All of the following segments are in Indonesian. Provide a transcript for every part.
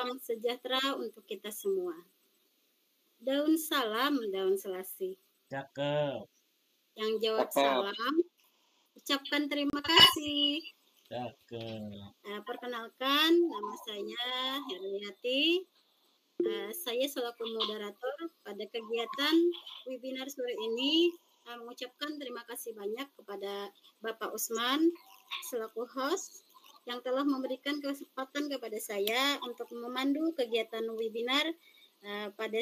salam sejahtera untuk kita semua. Daun salam, daun selasih. Cakep. Yang jawab salam, ucapkan terima kasih. Cakep. Perkenalkan, nama saya Herliati. Saya selaku moderator pada kegiatan webinar sore ini mengucapkan terima kasih banyak kepada Bapak Usman selaku host yang telah memberikan kesempatan kepada saya untuk memandu kegiatan webinar pada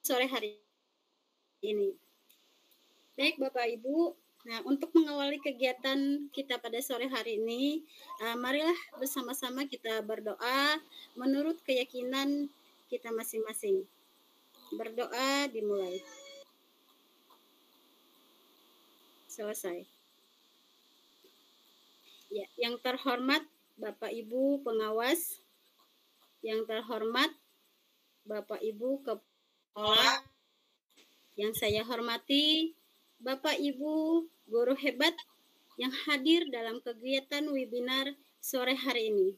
sore hari ini. Baik Bapak Ibu, nah untuk mengawali kegiatan kita pada sore hari ini, marilah bersama-sama kita berdoa menurut keyakinan kita masing-masing. Berdoa dimulai. Selesai. Ya, yang terhormat Bapak Ibu pengawas, yang terhormat Bapak Ibu kepala, yang saya hormati Bapak Ibu guru hebat yang hadir dalam kegiatan webinar sore hari ini.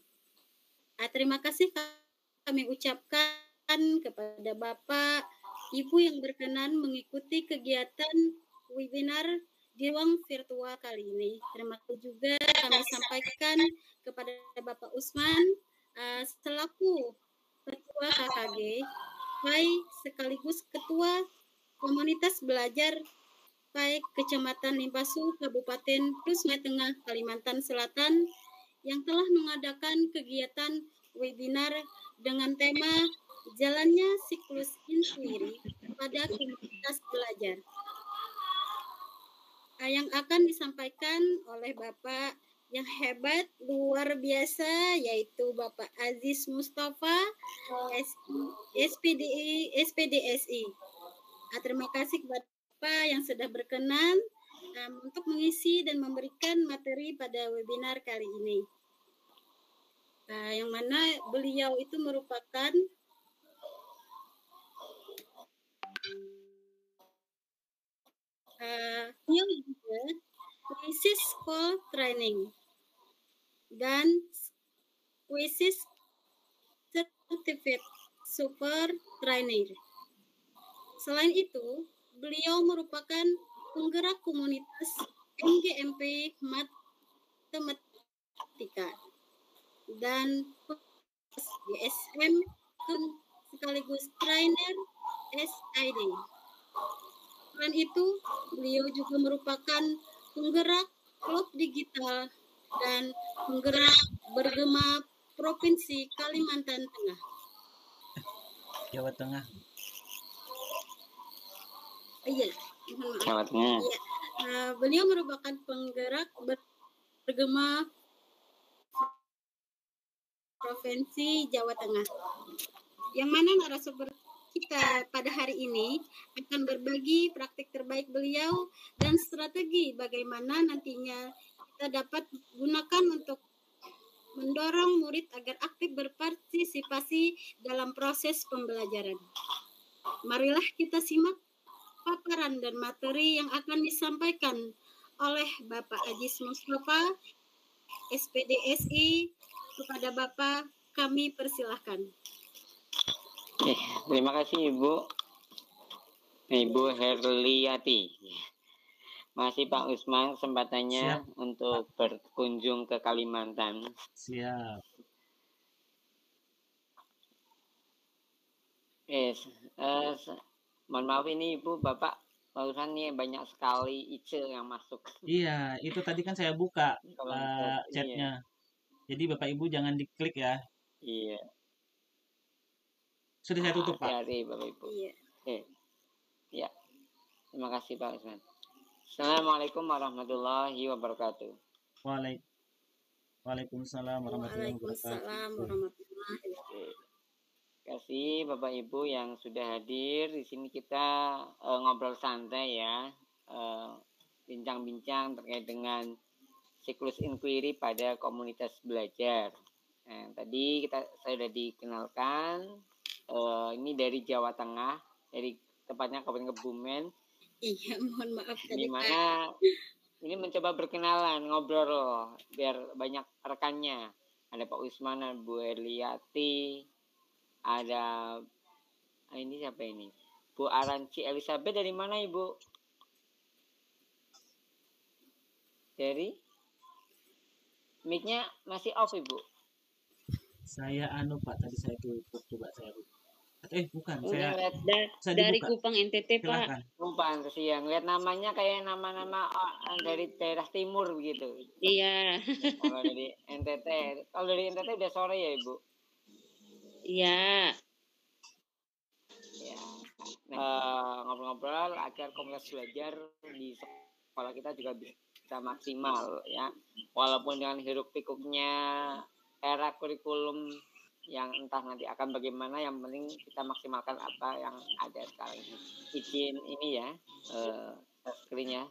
Terima kasih kami ucapkan kepada Bapak Ibu yang berkenan mengikuti kegiatan webinar di ruang virtual kali ini. Terima kasih juga kami sampaikan kepada Bapak Usman selaku Ketua KKG, sekaligus Ketua Komunitas Belajar baik Kecamatan Limpasu, Kabupaten Sungai Tengah, Kalimantan Selatan yang telah mengadakan kegiatan webinar dengan tema Jalannya Siklus Inquiry pada Komunitas Belajar yang akan disampaikan oleh Bapak yang hebat, luar biasa, yaitu Bapak Aziz Mustafa, SPDSI. Terima kasih kepada Bapak yang sudah berkenan untuk mengisi dan memberikan materi pada webinar kali ini. Yang mana beliau itu merupakan yang juga Krisis School Training dan Krisis Certificate Super Trainer. Selain itu, beliau merupakan penggerak komunitas MGMP Matematika dan DSM sekaligus trainer SID. Selain itu, beliau juga merupakan penggerak klub digital dan penggerak bergema Provinsi Kalimantan Tengah. Jawa Tengah. Iya, Jawa Tengah. Iya. Beliau merupakan penggerak bergema Provinsi Jawa Tengah. Yang mana narasumber kita pada hari ini akan berbagi praktik terbaik beliau dan strategi bagaimana nantinya kita dapat gunakan untuk mendorong murid agar aktif berpartisipasi dalam proses pembelajaran. Marilah kita simak paparan dan materi yang akan disampaikan oleh Bapak Aziz Mustafa, SPDSI. Kepada Bapak, kami persilahkan. Terima kasih Ibu Herliati. Masih Pak Usman kesempatannya untuk berkunjung ke Kalimantan. Siap. Mohon maaf ini Ibu, Bapak barusan nih banyak sekali IC yang masuk. Iya, itu tadi kan saya buka chatnya. Jadi Bapak Ibu jangan diklik ya. Iya. Sudah saya tutup Pak. Hati-hati Bapak Ibu. Iya. Ya. Terima kasih Pak Usman. Assalamualaikum warahmatullahi wabarakatuh. Waalaikumsalam warahmatullahi wabarakatuh. Terima kasih Bapak Ibu yang sudah hadir. Di sini kita ngobrol santai ya. Bincang-bincang terkait dengan siklus inquiry pada komunitas belajar. Nah, tadi saya sudah dikenalkan. Ini dari Jawa Tengah, dari tepatnya Kabupaten Kebumen. Iya, mohon maaf tadi Dimana ini mencoba berkenalan, ngobrol biar banyak rekannya. ada Pak Usman, ada Bu Eliati, ada ini siapa ini? Bu Aranci Elizabeth dari mana Ibu? Dari mic-nya masih off Ibu? Saya Pak, tadi saya tutup, coba saya buka. Bukan, Ini saya dari dibuka. Kupang NTT Pak. Silahkan. Kupang siang. Lihat namanya kayak nama-nama dari daerah timur begitu. Iya. Kalau dari NTT, kalau dari NTT udah sore ya Ibu? Iya. Ya. Nah, ngobrol-ngobrol agar komunitas belajar di sekolah kita juga bisa maksimal ya. Walaupun dengan hiruk pikuknya era kurikulum yang entah nanti akan bagaimana, yang penting kita maksimalkan apa yang ada sekarang ini. Izin ini ya, screen-nya.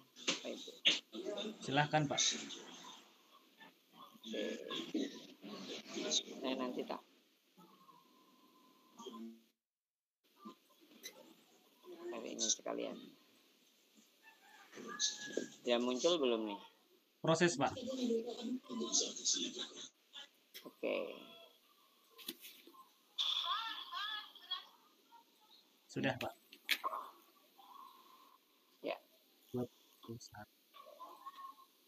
Silahkan Pak. Nah, nanti tak. Hari ini sekalian. Ya muncul belum nih? Proses Pak. Oke. Sudah Pak. Ya.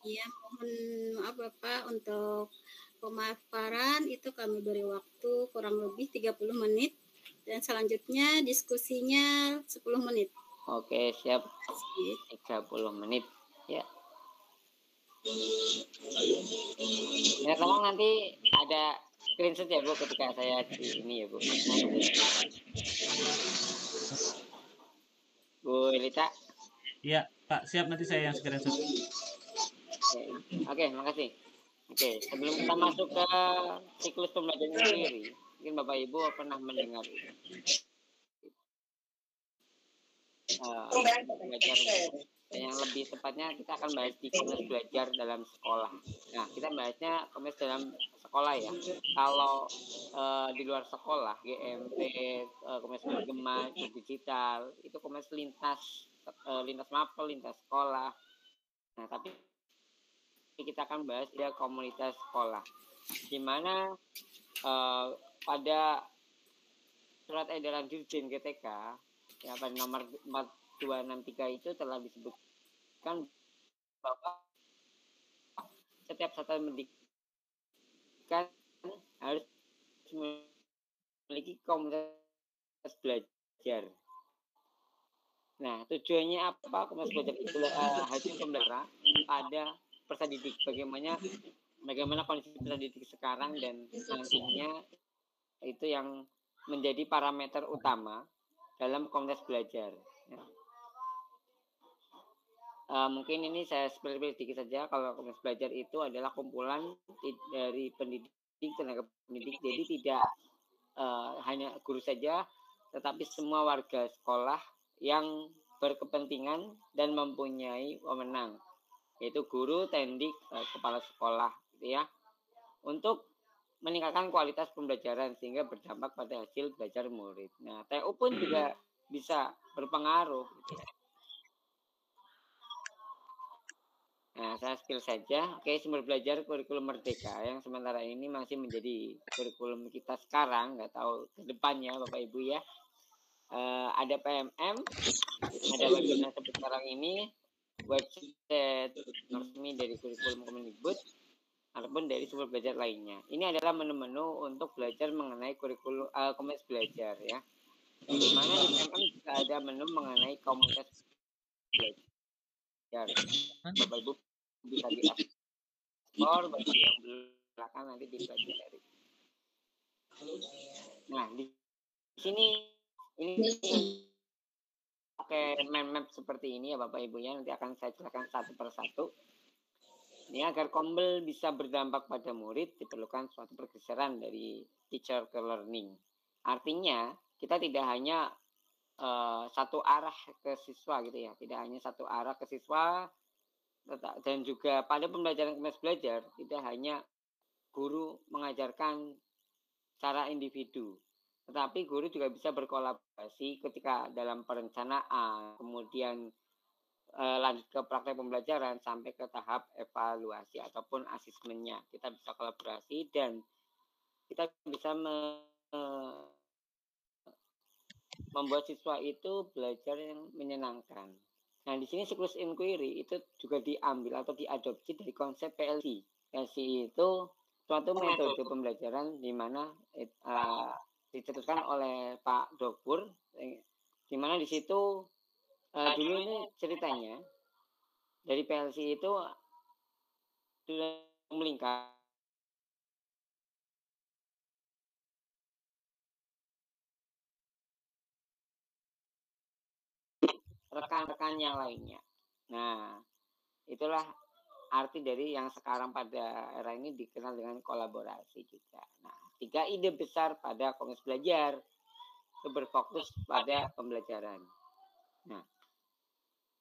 Iya, mohon maaf Bapak untuk pemaparan itu kami beri waktu kurang lebih 30 menit dan selanjutnya diskusinya 10 menit. Oke, siap. 30 menit. Ya. Ya, tolong nanti ada screenshot ya Bu ketika saya di ini ya Bu. Bu Elita. Iya Pak, siap, nanti saya yang screenshot. Oke, makasih. Oke, sebelum kita masuk ke siklus pembelajaran sendiri, mungkin Bapak Ibu pernah mendengar belajar, yang lebih tepatnya kita akan bahas di komunitas belajar dalam sekolah. Nah, kita bahasnya komunitas dalam sekolah ya. Kalau di luar sekolah, GMT, komunitas bergema, digital, itu komunitas lintas mapel, lintas sekolah. Nah, tapi kita akan bahas dia komunitas sekolah, di mana pada surat edaran Dirjen GTK ya pada nomor 4263 itu telah disebutkan bahwa setiap satuan pendidikan harus memiliki komunitas belajar. Nah, tujuannya apa? Komunitas belajar itu hasil pembelajaran pada peserta didik, bagaimana kondisi peserta didik sekarang dan nantinya, itu yang menjadi parameter utama dalam komunitas belajar. Ya. Mungkin ini saya spesifikasi sedikit saja. Kalau komunitas belajar itu adalah kumpulan dari pendidik, tenaga pendidik, jadi tidak hanya guru saja, tetapi semua warga sekolah yang berkepentingan dan mempunyai wewenang, yaitu guru, tendik, kepala sekolah, gitu ya, untuk meningkatkan kualitas pembelajaran sehingga berdampak pada hasil belajar murid. Nah, TU pun juga bisa berpengaruh. Gitu. Nah, saya spill saja. Oke, sumber belajar kurikulum merdeka yang sementara ini masih menjadi kurikulum kita sekarang, nggak tahu ke depannya Bapak Ibu ya. Ada PMM, ada webinar seperti sekarang ini, website resmi dari kurikulum Kemendikbud, ataupun dari sumber belajar lainnya. Ini adalah menu-menu untuk belajar mengenai kurikulum komunitas belajar ya. Di mana di PMM juga ada menu mengenai komunitas belajar. Bapak Ibu bisa diekspor, bagi yang belakang nanti dipelajari. Nah, di sini ini pakai map seperti ini ya Bapak Ibu ya, nanti akan saya jelaskan satu persatu. Ini agar Kombel bisa berdampak pada murid diperlukan suatu pergeseran dari teacher ke learning. Artinya kita tidak hanya satu arah ke siswa gitu ya, tidak hanya satu arah ke siswa, dan juga pada pembelajaran komunitas belajar tidak hanya guru mengajarkan secara individu, tetapi guru juga bisa berkolaborasi ketika dalam perencanaan, kemudian lanjut ke praktek pembelajaran sampai ke tahap evaluasi ataupun asesmennya. Kita bisa kolaborasi dan kita bisa membuat siswa itu belajar yang menyenangkan. Nah, di sini siklus inquiry itu juga diambil atau diadopsi dari konsep PLC. PLC itu suatu metode pembelajaran di mana dicetuskan oleh Pak Dokpur, di mana di situ dulu ini ceritanya dari PLC itu sudah melingkar rekan-rekan yang lainnya. Nah, itulah arti dari yang sekarang pada era ini dikenal dengan kolaborasi juga. Nah, 3 ide besar pada komunitas belajar itu berfokus pada pembelajaran. Nah,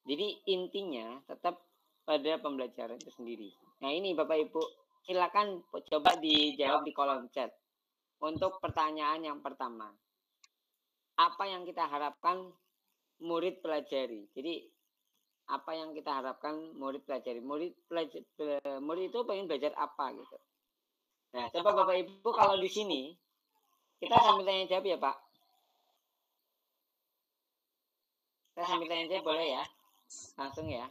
jadi intinya tetap pada pembelajaran itu sendiri. Nah, ini Bapak Ibu, silakan coba dijawab di kolom chat. Untuk pertanyaan yang pertama, apa yang kita harapkan murid pelajari? Jadi apa yang kita harapkan murid pelajari? Murid itu pengen belajar apa gitu. Nah, coba Bapak Ibu kalau di sini kita sambil tanya jawab ya Pak. Kita sambil tanya jawab boleh ya? Langsung ya.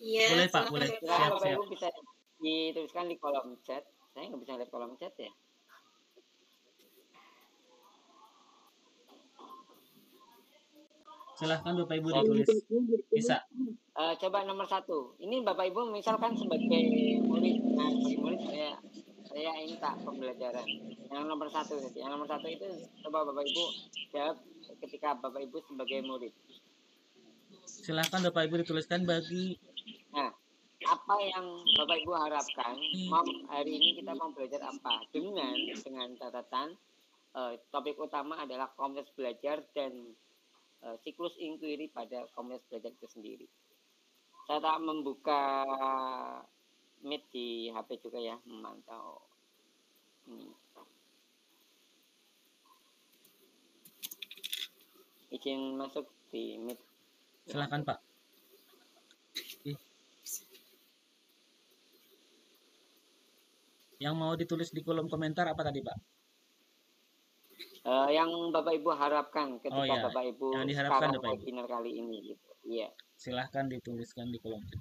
Iya, Boleh Pak, boleh. Silakan Bapak Ibu bisa dituliskan di kolom chat. Saya nggak bisa lihat kolom chat ya. Silahkan Bapak Ibu ditulis. Bisa. Coba nomor 1. Ini Bapak Ibu misalkan sebagai murid. Nah, sebagai murid saya ini tak pembelajaran. Yang nomor 1 saja. Yang nomor 1 itu coba Bapak Ibu jawab ketika Bapak Ibu sebagai murid. Silahkan Bapak Ibu dituliskan bagi. Nah, apa yang Bapak Ibu harapkan hari ini kita mau belajar apa? Dengan catatan topik utama adalah komunitas belajar dan siklus inquiry pada komunitas belajar itu sendiri. Saya tak membuka Meet di HP juga ya, memantau ini. Izin masuk di Meet. Silakan Pak. Yang mau ditulis di kolom komentar apa tadi Pak? Yang Bapak Ibu harapkan ketika Bapak Ibu yang diharapkan sekarang Bapak Ibu webinar kali ini gitu. Iya. Silahkan dituliskan di kolom chat.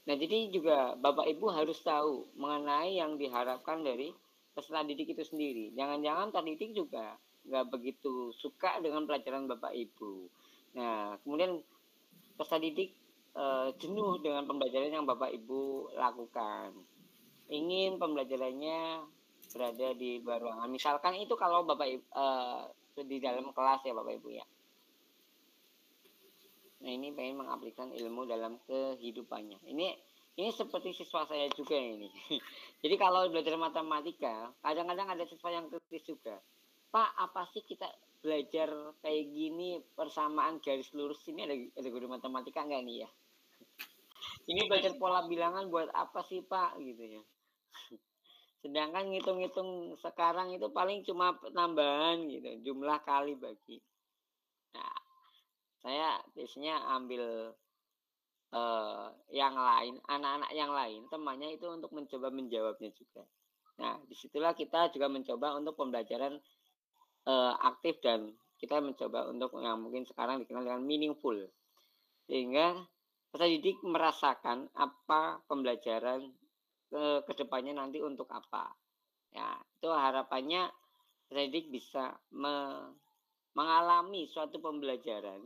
Nah, jadi juga Bapak Ibu harus tahu mengenai yang diharapkan dari peserta didik itu sendiri. Jangan-jangan peserta didik juga nggak begitu suka dengan pelajaran Bapak Ibu. Nah, kemudian peserta didik jenuh dengan pembelajaran yang Bapak Ibu lakukan. Ingin pembelajarannya berada di luar ruangan. Misalkan itu kalau Bapak Ibu di dalam kelas ya Bapak Ibu ya. Nah, ini pengen mengaplikasikan ilmu dalam kehidupannya. Ini seperti siswa saya juga ini. Jadi kalau belajar matematika, kadang-kadang ada siswa yang kritis juga. Pak, apa sih kita belajar kayak gini, persamaan garis lurus ini ada guru matematika nggak nih ya? Ini belajar pola bilangan buat apa sih Pak gitu ya. Sedangkan ngitung-ngitung sekarang itu paling cuma tambahan gitu, jumlah kali bagi. Nah, saya biasanya ambil yang lain, anak-anak yang lain, temannya itu untuk mencoba menjawabnya juga. Nah, disitulah kita juga mencoba untuk pembelajaran aktif dan kita mencoba untuk yang mungkin sekarang dikenal dengan meaningful. Sehingga peserta didik merasakan apa pembelajaran ke depannya nanti untuk apa. Ya, itu harapannya peserta didik bisa mengalami suatu pembelajaran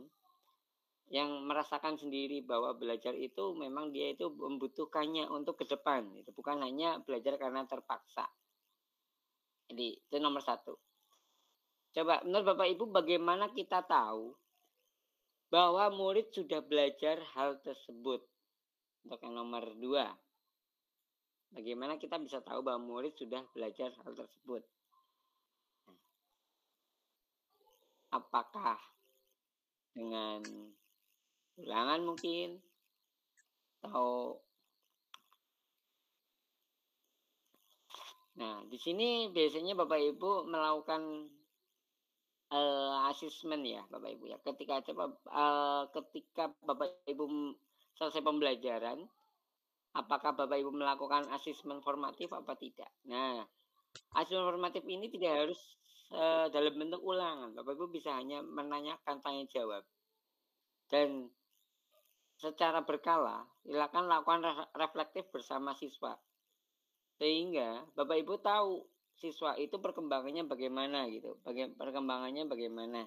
yang merasakan sendiri bahwa belajar itu memang dia itu membutuhkannya untuk ke depan. Itu bukan hanya belajar karena terpaksa. Jadi itu nomor 1. Coba menurut Bapak Ibu bagaimana kita tahu bahwa murid sudah belajar hal tersebut? Untuk yang nomor 2. Bagaimana kita bisa tahu bahwa murid sudah belajar hal tersebut? Apakah dengan ulangan mungkin? Atau Nah, di sini biasanya Bapak Ibu melakukan asesmen ya Bapak Ibu ya. Ketika Bapak Ibu selesai pembelajaran, apakah Bapak Ibu melakukan asesmen formatif apa tidak? Nah, asesmen formatif ini tidak harus dalam bentuk ulangan. Bapak Ibu bisa hanya menanyakan tanya jawab. Dan secara berkala, silakan lakukan reflektif bersama siswa. Sehingga Bapak Ibu tahu siswa itu perkembangannya bagaimana gitu. Perkembangannya bagaimana.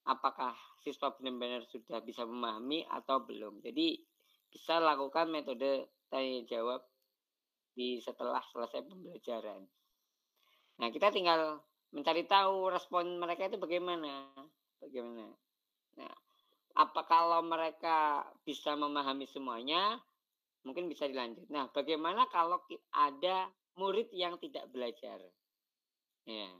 Apakah siswa benar-benar sudah bisa memahami atau belum. Jadi bisa lakukan metode tanya jawab setelah selesai pembelajaran. Nah, kita tinggal mencari tahu respon mereka itu bagaimana. Nah, apa kalau mereka bisa memahami semuanya, mungkin bisa dilanjut. Nah, bagaimana kalau ada murid yang tidak belajar? Ya.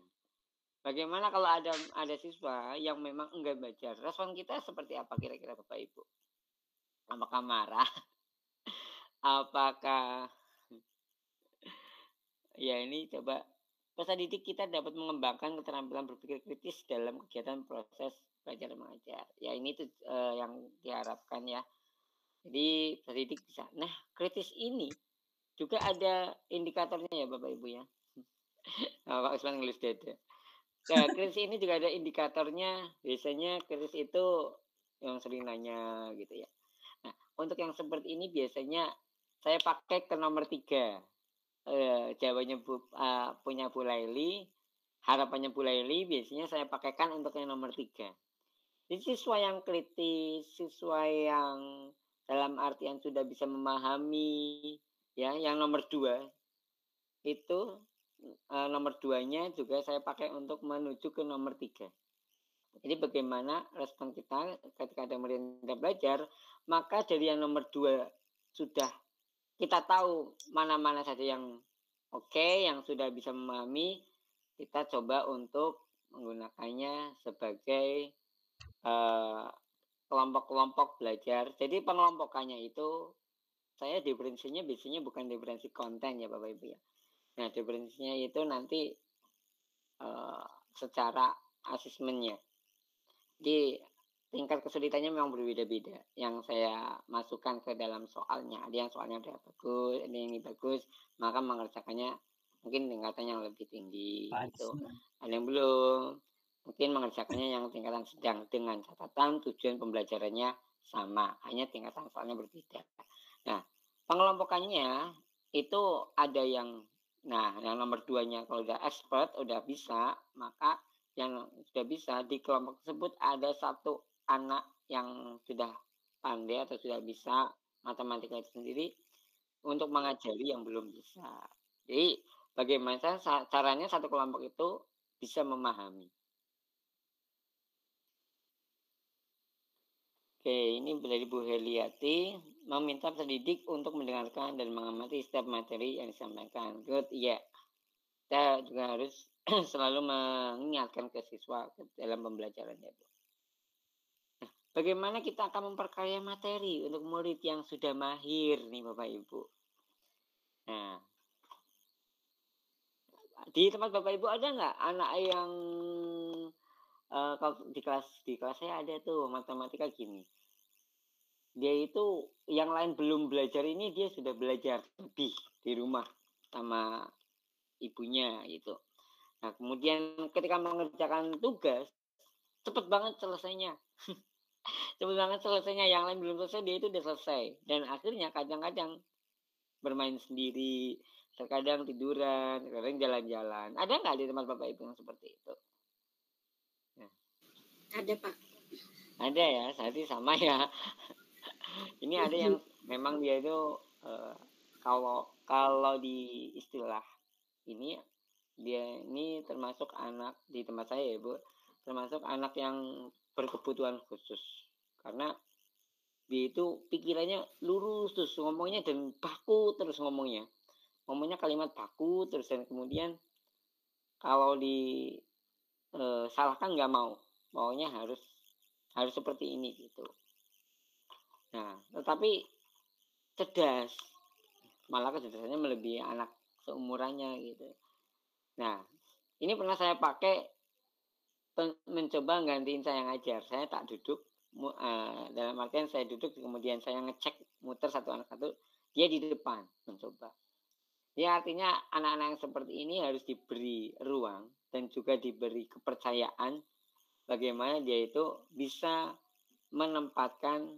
Bagaimana kalau ada siswa yang memang enggak belajar? Respon kita seperti apa kira-kira Bapak Ibu? Apakah marah? Apakah ya ini coba peserta didik kita dapat mengembangkan keterampilan berpikir kritis dalam kegiatan proses belajar mengajar. Ya ini tuh yang diharapkan ya. Jadi peserta didik bisa. Nah, kritis ini juga ada indikatornya ya Bapak Ibu ya. Pak Usman ngelis dada. Nah, kritis ini juga ada indikatornya. Biasanya kritis itu yang sering nanya gitu ya. Nah, untuk yang seperti ini biasanya saya pakai ke nomor 3. Jawabannya punya Bu Laili. Harapannya Bu Laili biasanya saya pakaikan untuk yang nomor 3. Jadi siswa yang kritis, siswa yang dalam artian sudah bisa memahami, ya, yang nomor 2 itu nomor 2-nya juga saya pakai untuk menuju ke nomor 3. Jadi bagaimana respon kita ketika ada murid yang tidak belajar, maka dari yang nomor 2 sudah kita tahu mana-mana saja yang oke, yang sudah bisa memahami, kita coba untuk menggunakannya sebagai kelompok-kelompok belajar. Jadi pengelompokannya itu saya diferensinya biasanya bukan diferensi konten ya Bapak Ibu ya. Nah, diferensinya itu nanti secara asesmennya. Jadi tingkat kesulitannya memang berbeda-beda. Yang saya masukkan ke dalam soalnya. Ada yang soalnya udah bagus, ada yang ini bagus, maka mengerjakannya mungkin tingkatannya yang lebih tinggi. Gitu. Ada yang belum, mungkin mengerjakannya yang tingkatan sedang dengan catatan tujuan pembelajarannya sama, hanya tingkatan soalnya berbeda. Nah, pengelompokannya itu ada yang, yang nomor 2-nya kalau udah expert, udah bisa, maka yang sudah bisa di kelompok tersebut ada satu anak yang sudah pandai atau sudah bisa matematika itu sendiri untuk mengajari yang belum bisa. Jadi bagaimana caranya satu kelompok itu bisa memahami. Oke, ini dari Bu Heliati meminta pendidik untuk mendengarkan dan mengamati setiap materi yang disampaikan. Good, ya. Kita juga harus selalu mengingatkan ke siswa dalam pembelajaran ya Bu. Nah, bagaimana kita akan memperkaya materi untuk murid yang sudah mahir nih Bapak Ibu? Nah, di tempat Bapak Ibu ada nggak anak yang kalau di kelas saya ada tuh matematika gini. Dia itu yang lain belum belajar ini dia sudah belajar lebih di rumah sama ibunya gitu. Nah, kemudian ketika mengerjakan tugas, cepet banget selesainya. Cepet banget selesainya. Yang lain belum selesai, dia itu udah selesai. Dan akhirnya kadang-kadang bermain sendiri, terkadang tiduran, terkadang jalan-jalan. Ada nggak di tempat Bapak Ibu yang seperti itu? Nah. Ada Pak. Ada ya, tadi sama ya. Ini ada yang memang dia itu kalau di istilah ini dia ini termasuk anak di tempat saya ya Bu, termasuk anak yang berkebutuhan khusus karena dia itu pikirannya lurus terus ngomongnya dan baku terus ngomongnya kalimat baku terus dan kemudian kalau salahkan nggak maunya harus seperti ini gitu. Nah, tetapi cerdas, malah kecerdasannya melebihi anak seumurannya gitu. Nah, ini pernah saya pakai mencoba gantiin saya ngajar. Saya tak duduk, dalam artian saya duduk kemudian saya ngecek muter satu anak satu, dia di depan mencoba. Ya artinya anak-anak yang seperti ini harus diberi ruang dan juga diberi kepercayaan bagaimana dia itu bisa menempatkan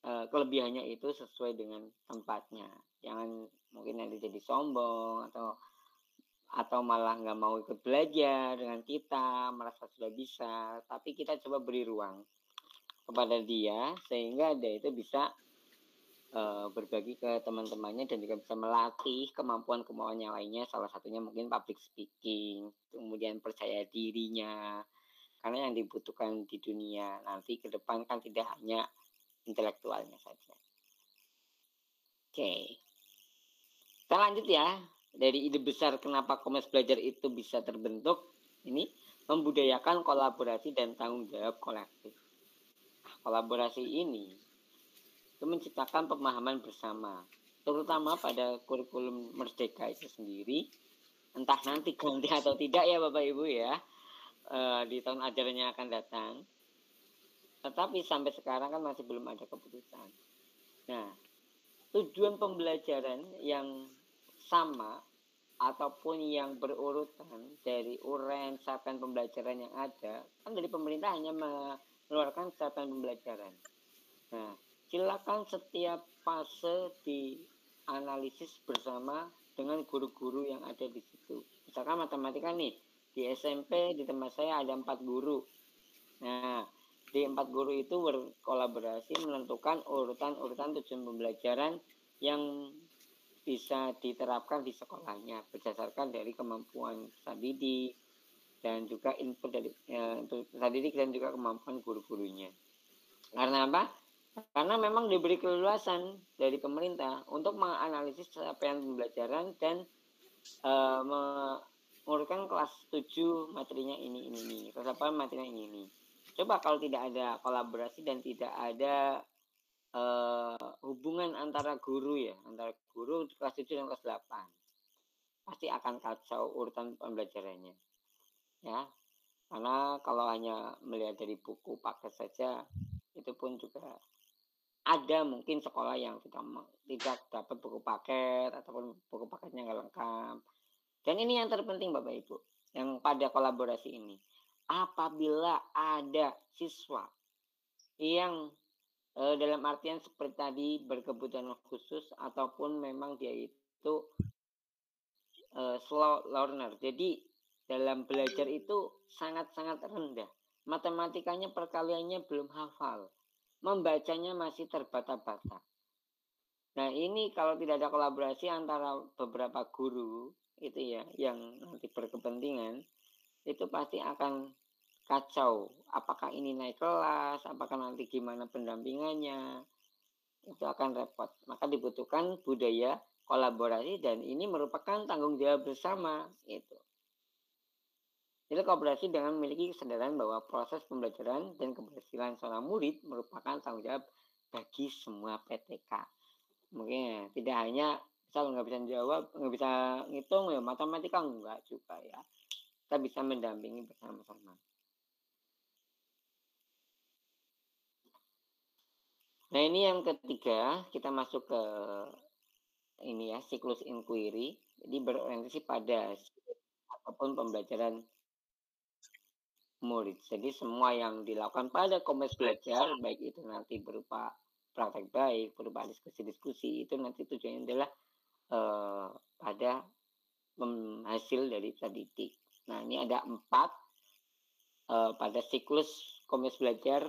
kelebihannya itu sesuai dengan tempatnya. Jangan mungkin nanti jadi sombong atau malah nggak mau ikut belajar dengan kita, merasa sudah bisa, tapi kita coba beri ruang kepada dia sehingga dia itu bisa berbagi ke teman-temannya dan juga bisa melatih kemampuan-kemampuan yang lainnya, salah satunya mungkin public speaking, kemudian percaya dirinya, karena yang dibutuhkan di dunia nanti ke depan kan tidak hanya intelektualnya saja. Oke, kita lanjut ya. Dari ide besar kenapa Komunitas Belajar itu bisa terbentuk, ini membudayakan kolaborasi dan tanggung jawab kolektif. Nah, kolaborasi ini itu menciptakan pemahaman bersama, terutama pada kurikulum Merdeka itu sendiri. Entah nanti ganti atau tidak ya Bapak Ibu ya, di tahun ajaran yang akan datang. Tetapi sampai sekarang kan masih belum ada keputusan. Nah, tujuan pembelajaran yang sama ataupun yang berurutan dari uraian capaian pembelajaran yang ada, kan dari pemerintah hanya mengeluarkan capaian pembelajaran. Nah, silakan setiap fase dianalisis bersama dengan guru-guru yang ada di situ. Misalkan matematika nih, di SMP di tempat saya ada 4 guru. Nah, di 4 guru itu berkolaborasi menentukan urutan-urutan tujuan pembelajaran yang bisa diterapkan di sekolahnya berdasarkan dari kemampuan peserta didik dan juga input dari peserta didik dan juga kemampuan guru-gurunya. Karena apa? Karena memang diberi keleluasan dari pemerintah untuk menganalisis capaian pembelajaran dan mengurutkan kelas 7 materinya ini, kelas 8 materinya ini. Coba kalau tidak ada kolaborasi dan tidak ada hubungan antara guru ya, antara guru kelas 7 dan kelas 8, pasti akan kacau urutan pembelajarannya. Ya, karena kalau hanya melihat dari buku paket saja, itu pun juga ada mungkin sekolah yang tidak dapat buku paket ataupun buku paketnya nggak lengkap. Dan ini yang terpenting Bapak Ibu, yang pada kolaborasi ini. Apabila ada siswa yang dalam artian seperti tadi berkebutuhan khusus ataupun memang dia itu slow learner. Jadi dalam belajar itu sangat-sangat rendah. Matematikanya perkaliannya belum hafal. Membacanya masih terbata-bata. Nah, ini kalau tidak ada kolaborasi antara beberapa guru itu ya yang nanti berkepentingan, itu pasti akan kacau. Apakah ini naik kelas, apakah nanti gimana pendampingannya, itu akan repot. Maka dibutuhkan budaya kolaborasi dan ini merupakan tanggung jawab bersama itu. Jadi kolaborasi dengan memiliki kesadaran bahwa proses pembelajaran dan keberhasilan seorang murid merupakan tanggung jawab bagi semua PTK. Mungkin ya, tidak hanya misal nggak bisa jawab, nggak bisa ngitung ya matematika enggak juga ya. Kita bisa mendampingi bersama-sama. Nah ini yang ketiga, kita masuk ke ini ya, siklus inquiry. Jadi berorientasi pada apapun pembelajaran murid. Jadi semua yang dilakukan pada komunitas belajar, baik itu nanti berupa praktek baik, berupa diskusi-diskusi, itu nanti tujuannya adalah pada hasil dari peserta didik. Nah ini ada 4 pada siklus komunitas belajar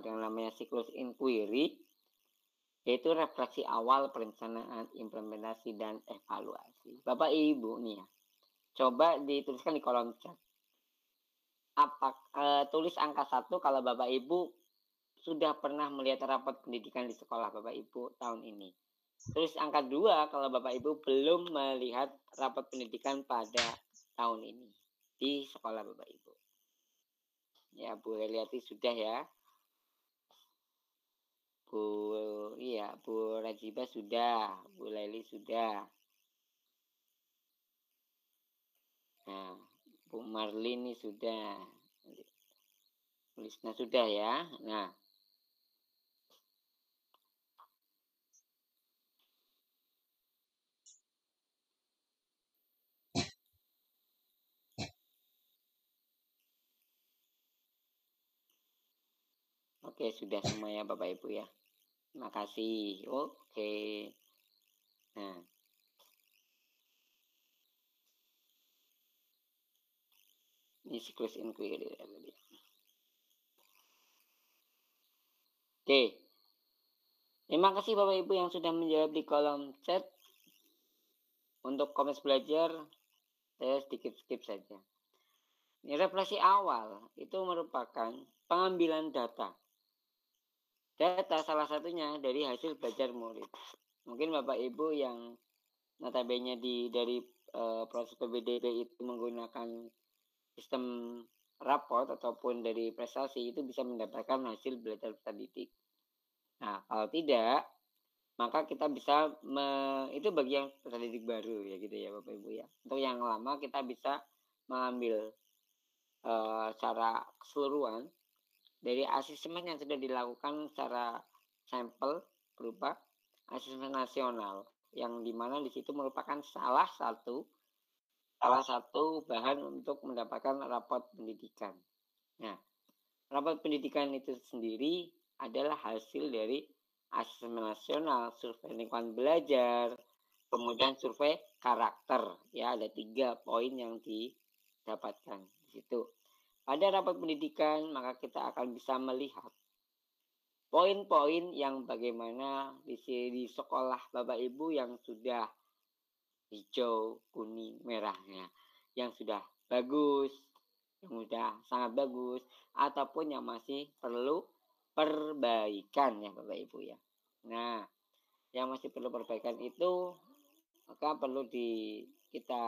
yang namanya siklus inquiry, yaitu refleksi awal, perencanaan, implementasi, dan evaluasi. Bapak Ibu nih ya, coba dituliskan di kolom chat. Tulis angka 1 kalau Bapak Ibu sudah pernah melihat rapat pendidikan di sekolah Bapak Ibu tahun ini. Tulis angka 2 kalau Bapak Ibu belum melihat rapat pendidikan pada tahun ini di sekolah Bapak Ibu. Ya, Bu Heliati sudah ya. Bu Rajiba sudah, Bu Leli sudah. Bu Marlini sudah. Tulisnya sudah ya. Nah, oke, sudah semua ya Bapak Ibu ya. Terima kasih. Oke. Nah, ini siklus inquiry tadi. Oke. Terima kasih Bapak Ibu yang sudah menjawab di kolom chat. Untuk Komnas Belajar, saya sedikit skip saja. Ini refleksi awal itu merupakan pengambilan data. Data salah satunya dari hasil belajar murid. Mungkin Bapak Ibu yang notabene dari proses PBDB itu menggunakan sistem raport ataupun dari prestasi itu bisa mendapatkan hasil belajar peserta didik. Nah, kalau tidak, maka kita bisa itu bagi yang peserta didik baru ya gitu ya Bapak Ibu ya. Untuk yang lama kita bisa mengambil secara keseluruhan dari asesmen yang sudah dilakukan secara sampel berupa asesmen nasional yang dimana di situ merupakan salah satu bahan untuk mendapatkan raport pendidikan. Nah, raport pendidikan itu sendiri adalah hasil dari asesmen nasional, survei lingkungan belajar, kemudian survei karakter. Ya, ada 3 poin yang didapatkan di situ. Pada raport pendidikan, maka kita akan bisa melihat poin-poin yang bagaimana di sekolah Bapak Ibu yang sudah hijau, kuning, merahnya, yang sudah bagus, yang sudah sangat bagus, ataupun yang masih perlu perbaikan ya Bapak Ibu ya. Nah, yang masih perlu perbaikan itu maka perlu kita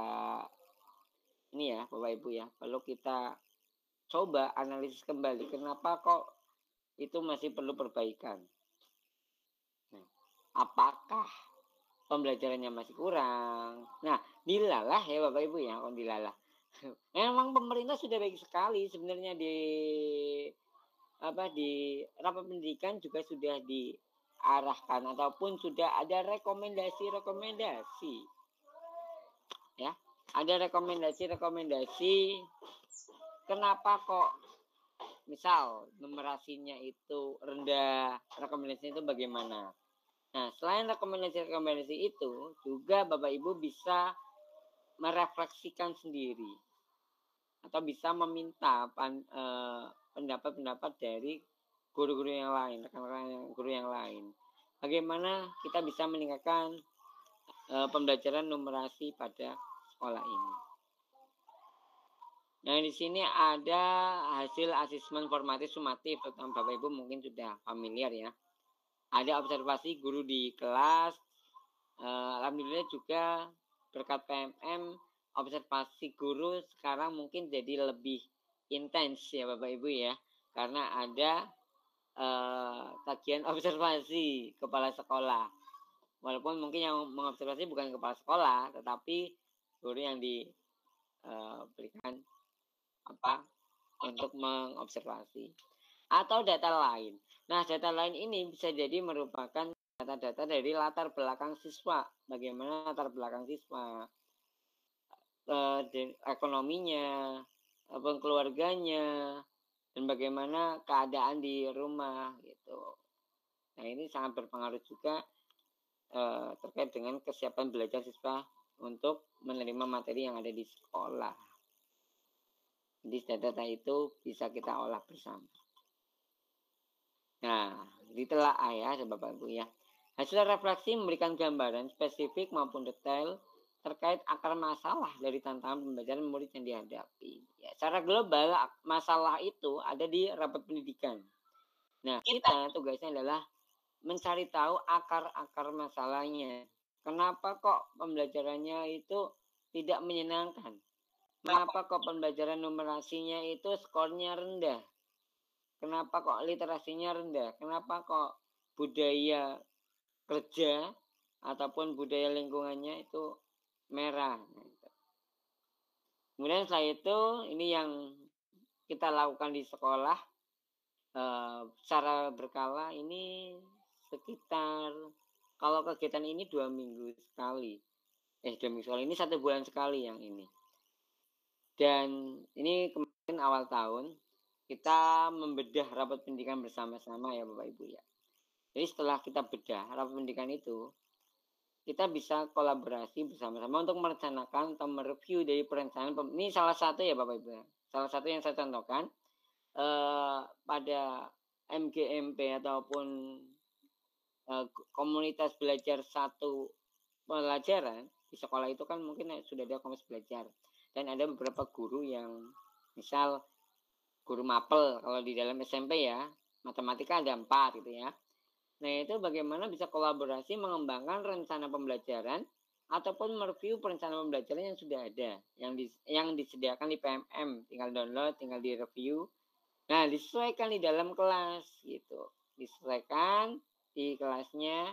ini ya Bapak Ibu ya, perlu kita coba analisis kembali kenapa kok itu masih perlu perbaikan. Nah, apakah pembelajarannya masih kurang? Nah, dilalah ya Bapak Ibu ya, dilalah. Memang pemerintah sudah baik sekali sebenarnya di rapat pendidikan juga sudah diarahkan ataupun sudah ada rekomendasi. Ya, ada rekomendasi kenapa kok misal numerasinya itu rendah, rekomendasinya itu bagaimana. Nah, selain rekomendasi itu, juga Bapak Ibu bisa merefleksikan sendiri atau bisa meminta pendapat-pendapat dari guru-guru yang lain, rekan-rekan guru yang lain. Bagaimana kita bisa meningkatkan pembelajaran numerasi pada sekolah ini. Nah, di sini ada hasil asesmen formatif sumatif, terutama Bapak Ibu mungkin sudah familiar ya. Ada observasi guru di kelas. Alhamdulillah juga berkat PMM observasi guru sekarang mungkin jadi lebih intens ya Bapak Ibu ya. Karena ada tagihan observasi kepala sekolah. Walaupun mungkin yang mengobservasi bukan kepala sekolah, tetapi guru yang diberikan untuk mengobservasi atau data lain. Nah, data lain ini bisa jadi merupakan data-data dari latar belakang siswa. Bagaimana latar belakang siswa, ekonominya, keluarganya, dan bagaimana keadaan di rumah gitu. Nah, ini sangat berpengaruh juga terkait dengan kesiapan belajar siswa untuk menerima materi yang ada di sekolah. Jadi data itu bisa kita olah bersama. Nah, ditelaah ya Bapak Ibu ya. Hasil refleksi memberikan gambaran spesifik maupun detail terkait akar masalah dari tantangan pembelajaran murid yang dihadapi. Ya, secara global masalah itu ada di rapat pendidikan. Nah, kita tugasnya adalah mencari tahu akar-akar masalahnya. Kenapa kok pembelajarannya itu tidak menyenangkan? Kenapa kok pembelajaran numerasinya itu skornya rendah? Kenapa kok literasinya rendah? Kenapa kok budaya kerja ataupun budaya lingkungannya itu merah? Kemudian setelah itu ini yang kita lakukan di sekolah secara berkala ini sekitar kalau kegiatan ini 2 minggu sekali. 2 minggu sekali, ini 1 bulan sekali yang ini. Dan ini kemarin awal tahun kita membedah rapat pendidikan bersama-sama ya Bapak Ibu ya. Jadi setelah kita bedah rapat pendidikan itu, kita bisa kolaborasi bersama-sama untuk merencanakan atau mereview dari perencanaan. Ini salah satu ya Bapak Ibu ya. Salah satu yang saya contohkan pada MGMP ataupun komunitas belajar satu pelajaran di sekolah itu kan mungkin sudah ada komunitas belajar. Dan ada beberapa guru yang misal guru mapel kalau di dalam SMP ya, matematika ada 4 gitu ya. Nah itu bagaimana bisa kolaborasi mengembangkan rencana pembelajaran ataupun mereview perencanaan pembelajaran yang sudah ada, yang disediakan di PMM, tinggal download, tinggal direview. Nah disesuaikan di dalam kelas gitu, disesuaikan di kelasnya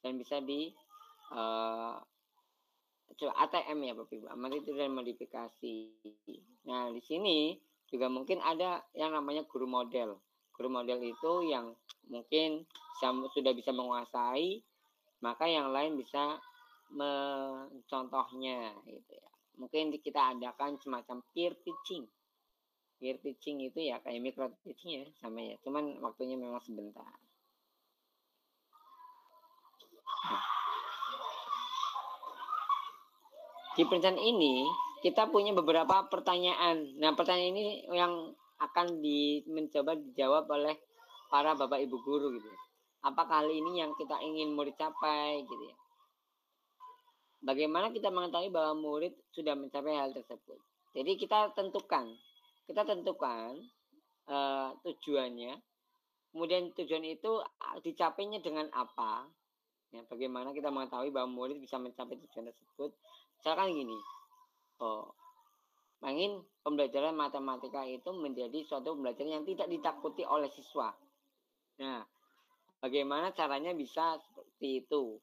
dan bisa di ATM ya Bapak Ibu, amati dan modifikasi. Nah di sini juga mungkin ada yang namanya guru model. Guru model itu yang mungkin sudah bisa menguasai, maka yang lain bisa mencontohnya gitu ya. Mungkin kita adakan semacam peer teaching. Peer teaching itu ya kayak micro teaching ya, sama ya. Cuman waktunya memang sebentar. Nah, di perencanaan ini kita punya beberapa pertanyaan. Nah, pertanyaan ini yang akan mencoba dijawab oleh para Bapak Ibu guru gitu. Apakah hal ini yang kita ingin murid capai gitu ya. Bagaimana kita mengetahui bahwa murid sudah mencapai hal tersebut. Jadi kita tentukan tujuannya. Kemudian tujuan itu dicapainya dengan apa? Ya, bagaimana kita mengetahui bahwa murid bisa mencapai tujuan tersebut? Misalkan gini, ingin pembelajaran matematika itu menjadi suatu pembelajaran yang tidak ditakuti oleh siswa. Nah, bagaimana caranya bisa seperti itu?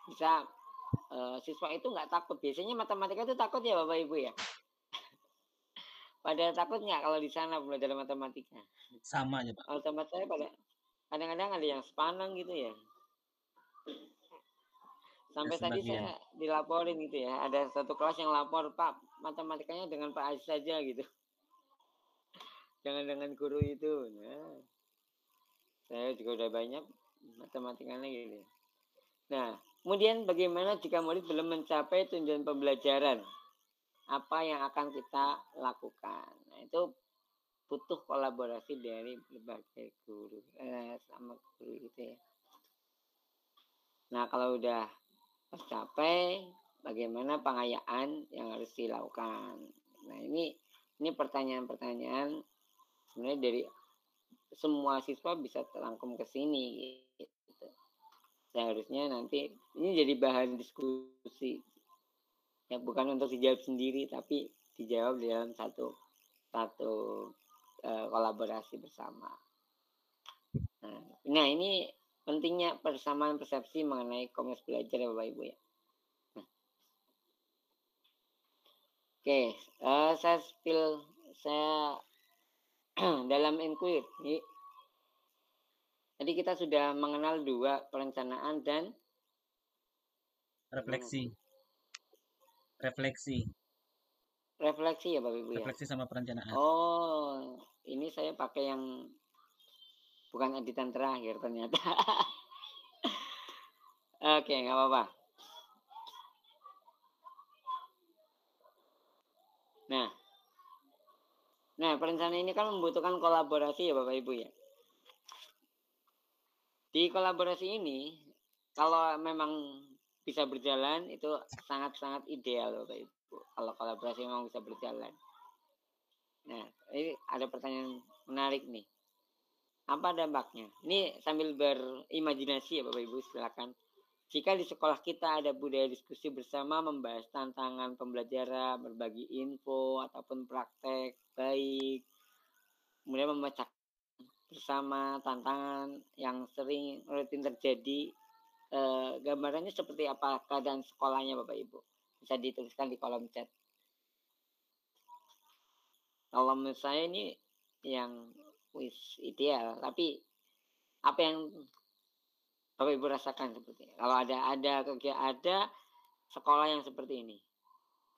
Bisa siswa itu nggak takut. Biasanya matematika itu takut ya Bapak Ibu ya. Pada takut nggak kalau di sana pembelajaran matematika? Sama aja Pak. Kalau tempat saya kadang-kadang ada yang sepanang gitu ya. Sampai tadi saya dilaporin gitu ya, ada satu kelas yang lapor, Pak, matematikanya dengan Pak Aziz saja gitu. Jangan dengan guru itu. Nah, saya juga udah banyak matematikanya gitu. Nah, kemudian bagaimana jika murid belum mencapai tujuan pembelajaran? Apa yang akan kita lakukan? Nah, itu butuh kolaborasi dari berbagai guru sama guru gitu ya. Nah, kalau udah tercapai, bagaimana pengayaan yang harus dilakukan. Nah ini pertanyaan-pertanyaan sebenarnya dari semua siswa bisa terangkum ke sini gitu. Seharusnya nanti ini jadi bahan diskusi ya, bukan untuk dijawab sendiri tapi dijawab di dalam satu kolaborasi bersama. Nah ini pentingnya persamaan persepsi mengenai komunitas belajar ya Bapak Ibu ya. Oke, saya dalam inquiry. Jadi kita sudah mengenal 2 perencanaan dan refleksi ya Bapak Ibu ya. Refleksi sama perencanaan. Oh, ini saya pakai yang bukan editan terakhir ternyata. Oke, nggak apa-apa. Nah, perencanaan ini kan membutuhkan kolaborasi ya Bapak Ibu ya. Di kolaborasi ini, kalau memang bisa berjalan, itu sangat-sangat ideal Bapak Ibu. Kalau kolaborasi memang bisa berjalan. Nah, ini ada pertanyaan menarik nih. Apa dampaknya? Ini sambil berimajinasi ya Bapak Ibu, silakan. Jika di sekolah kita ada budaya diskusi bersama membahas tantangan pembelajaran, berbagi info ataupun praktek baik, kemudian memecahkan bersama tantangan yang sering rutin terjadi, gambarannya seperti apa keadaan sekolahnya Bapak Ibu? Bisa dituliskan di kolom chat. Kalau menurut saya ini yang ideal, tapi apa yang Bapak Ibu rasakan seperti ini? Kalau ada sekolah yang seperti ini,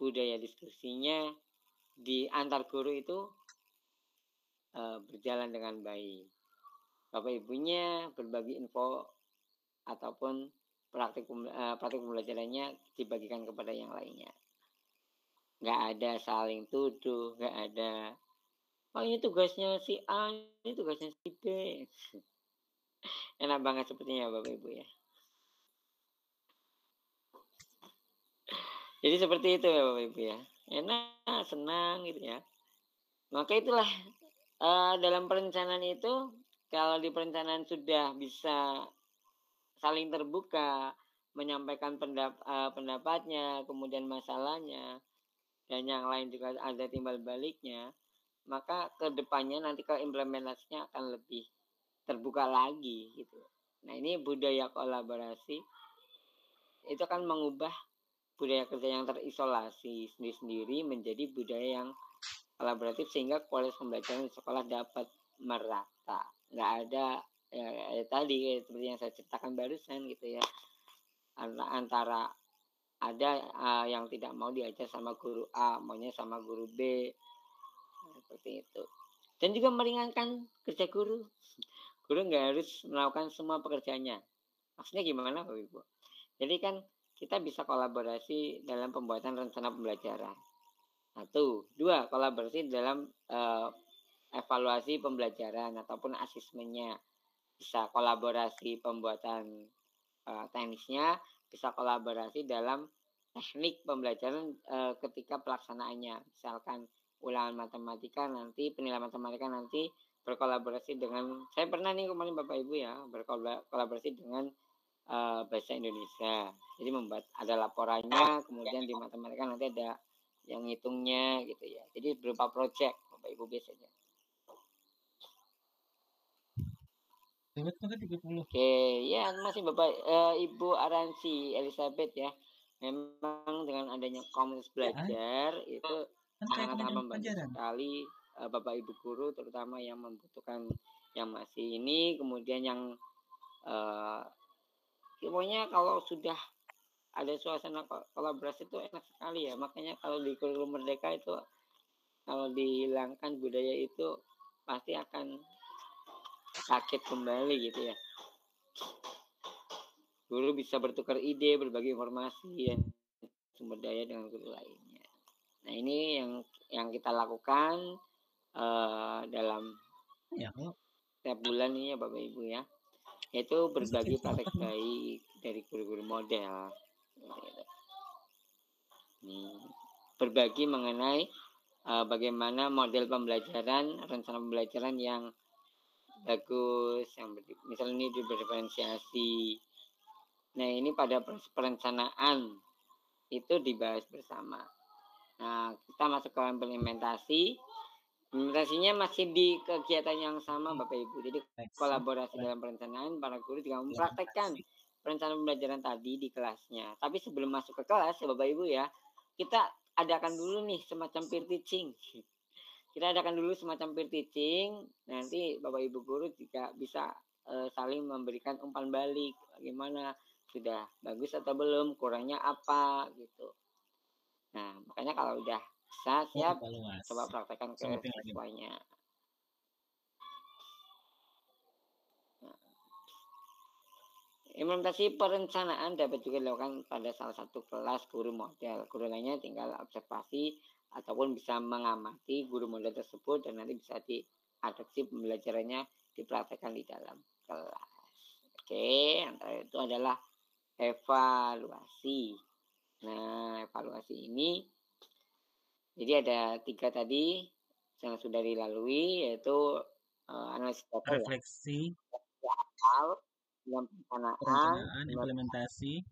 budaya diskusinya di antar guru itu berjalan dengan baik. Bapak Ibunya berbagi info ataupun praktik pembelajarannya dibagikan kepada yang lainnya. Nggak ada saling tuduh, nggak ada, oh ini tugasnya si A, ini tugasnya si B. Enak banget sepertinya Bapak Ibu ya. Jadi seperti itu ya Bapak Ibu ya. Enak, senang gitu ya. Maka itulah dalam perencanaan itu, kalau di perencanaan sudah bisa saling terbuka, menyampaikan pendapatnya, kemudian masalahnya, dan yang lain juga ada timbal baliknya, maka ke depannya nanti ke implementasinya akan lebih terbuka lagi gitu. Nah ini budaya kolaborasi itu akan mengubah budaya kerja yang terisolasi sendiri-sendiri menjadi budaya yang kolaboratif, sehingga kualitas pembelajaran di sekolah dapat merata. Nggak ada tadi seperti yang saya ceritakan barusan gitu ya, antara ada yang tidak mau diajar sama guru A, maunya sama guru B, seperti itu. Dan juga meringankan kerja guru. Guru nggak harus melakukan semua pekerjaannya. Maksudnya gimana Bapak Ibu? Jadi kan kita bisa kolaborasi dalam pembuatan rencana pembelajaran. 1, 2, kolaborasi dalam evaluasi pembelajaran ataupun asesmennya. Bisa kolaborasi pembuatan teknisnya, bisa kolaborasi dalam teknik pembelajaran ketika pelaksanaannya. Misalkan ulangan matematika nanti, penilaian matematika nanti berkolaborasi dengan, saya pernah nih kemarin Bapak Ibu ya, berkolaborasi dengan bahasa Indonesia. Jadi membuat ada laporannya, kemudian di matematika nanti ada yang ngitungnya gitu ya. Jadi berupa project Bapak Ibu biasanya. Oke, ya masih Bapak Ibu Aransi Elizabeth ya. Memang dengan adanya komunitas belajar itu sangat-sangat membantu sekali Bapak Ibu guru, terutama yang membutuhkan, yang masih ini, kemudian yang pokoknya kalau sudah ada suasana kolaborasi itu enak sekali ya. Makanya kalau di kurikulum Merdeka itu kalau dihilangkan budaya itu pasti akan sakit kembali gitu ya. Guru bisa bertukar ide, berbagi informasi dan sumber daya dengan guru lainnya. Nah ini yang kita lakukan dalam setiap bulan ini ya Bapak Ibu ya, yaitu berbagi praktek baik dari guru-guru model. Berbagi mengenai bagaimana model pembelajaran, rencana pembelajaran yang bagus, yang misalnya ini diferensiasi. Nah ini pada perencanaan itu dibahas bersama. Nah kita masuk ke implementasi. Implementasinya masih di kegiatan yang sama Bapak Ibu. Jadi kolaborasi dalam perencanaan, para guru juga mempraktekkan perencanaan pembelajaran tadi di kelasnya. Tapi sebelum masuk ke kelas ya Bapak Ibu ya, kita adakan dulu nih semacam peer teaching. Kita adakan dulu semacam peer teaching. Nanti Bapak Ibu guru juga bisa saling memberikan umpan balik. Bagaimana, sudah bagus atau belum, kurangnya apa gitu. Nah makanya kalau udah bisa, siap, coba praktekkan ke siswanya. Implementasi perencanaan dapat juga dilakukan pada salah satu kelas guru model. Guru lainnya tinggal observasi ataupun bisa mengamati guru model tersebut dan nanti bisa diadopsi pembelajarannya, dipraktekkan di dalam kelas. Oke, antara itu adalah evaluasi. Nah, evaluasi ini jadi ada 3 tadi yang sudah dilalui, yaitu analisis data, refleksi, perencanaan, implementasi,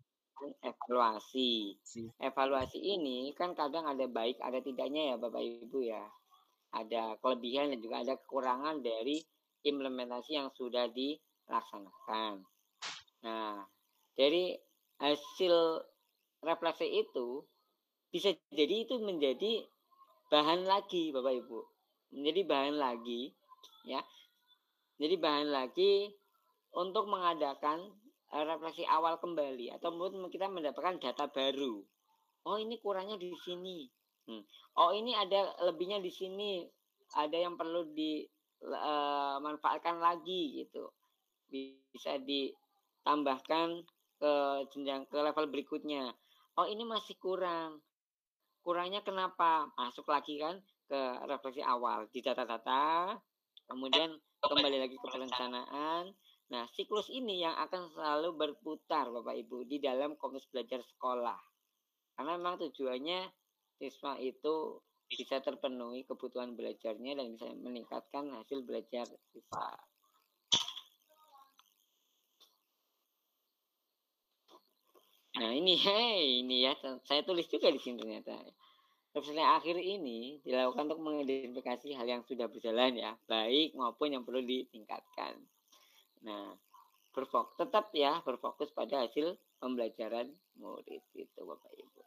evaluasi. Evaluasi ini kan kadang ada baik, ada tidaknya ya Bapak Ibu ya. Ada kelebihan dan juga ada kekurangan dari implementasi yang sudah dilaksanakan. Nah, dari hasil refleksi itu bisa jadi itu menjadi bahan lagi Bapak Ibu menjadi bahan lagi, ya. Jadi bahan lagi untuk mengadakan refleksi awal kembali atau kita mendapatkan data baru. Oh, ini kurangnya di sini. Oh, ini ada lebihnya di sini. Ada yang perlu dimanfaatkan lagi gitu. Bisa ditambahkan ke jenjang ke level berikutnya. Oh, ini masih kurang. Kurangnya kenapa? Masuk lagi kan ke refleksi awal di data-data, kemudian kembali lagi ke perencanaan. Nah, siklus ini yang akan selalu berputar Bapak Ibu di dalam komunitas belajar sekolah. Karena memang tujuannya siswa itu bisa terpenuhi kebutuhan belajarnya dan bisa meningkatkan hasil belajar siswa. Nah, ini ya, saya tulis juga di sini ternyata. Refleksi akhir ini dilakukan untuk mengidentifikasi hal yang sudah berjalan ya, baik maupun yang perlu ditingkatkan. Nah, tetap ya berfokus pada hasil pembelajaran murid itu Bapak Ibu.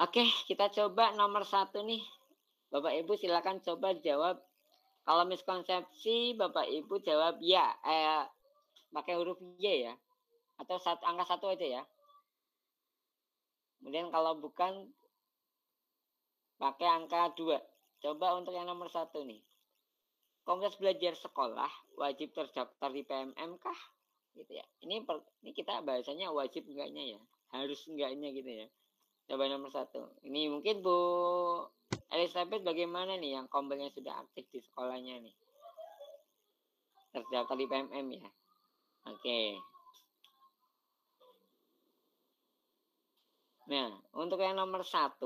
Oke, kita coba nomor 1 nih. Bapak Ibu silakan coba jawab. Kalau miskonsepsi Bapak Ibu jawab ya, pakai huruf Y ya. Atau angka 1 aja ya. Kemudian kalau bukan pakai angka 2. Coba untuk yang nomor 1 nih. Komunitas belajar sekolah wajib terdaftar di PMM kah? Gitu ya. Ini kita bahasanya wajib enggaknya ya. Harus enggaknya gitu ya. Coba nomor 1. Ini mungkin Bu Elizabeth bagaimana nih yang kombelnya sudah aktif di sekolahnya nih? Terdaftar di PMM ya. Oke. Nah, untuk yang nomor 1.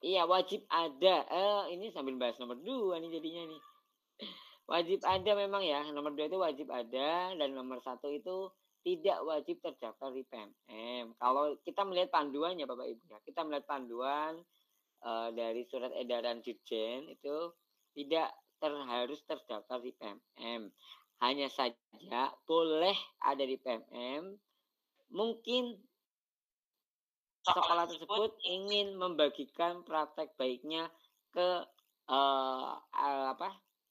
Iya, wajib ada. Ini sambil bahas nomor 2 nih jadinya nih. Wajib ada memang ya. Nomor 2 itu wajib ada. Dan nomor 1 itu tidak wajib terdaftar di PMM. Kalau kita melihat panduannya Bapak Ibu ya. Kita melihat panduan dari surat edaran Dirjen itu tidak harus terdaftar di PMM. Hanya saja boleh ada di PMM. Mungkin sekolah tersebut ingin membagikan praktek baiknya ke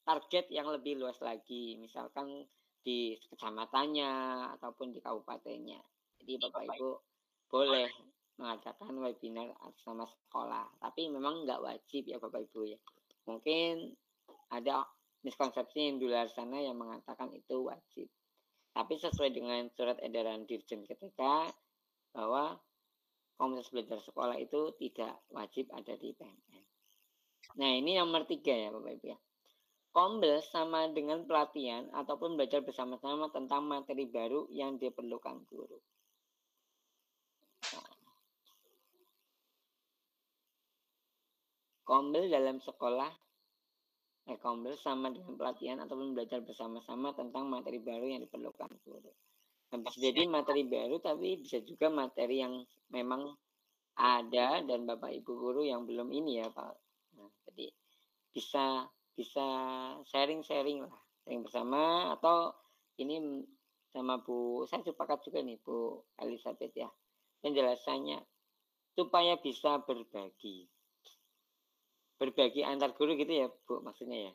target yang lebih luas lagi, misalkan di kecamatannya ataupun di kabupatennya. Jadi Bapak Ibu boleh mengadakan webinar sama sekolah, tapi memang nggak wajib ya Bapak Ibu ya. Mungkin ada miskonsepsi yang di luar sana yang mengatakan itu wajib. Tapi sesuai dengan surat edaran Dirjen ketika bahwa komunitas belajar sekolah itu tidak wajib ada di PMM. Nah, ini nomor 3 ya Bapak Ibu ya. Kombel sama dengan pelatihan ataupun belajar bersama-sama tentang materi baru yang diperlukan guru. Nah, kombel dalam sekolah, kombel sama dengan pelatihan ataupun belajar bersama-sama tentang materi baru yang diperlukan guru. Nah, bisa jadi materi baru tapi bisa juga materi yang memang ada dan Bapak Ibu guru yang belum ini ya Pak. Nah, jadi bisa sharing-sharing lah, sharing bersama atau ini sama Bu, saya sepakat juga nih Bu Elizabeth ya, penjelasannya supaya bisa berbagi antar guru gitu ya Bu maksudnya ya.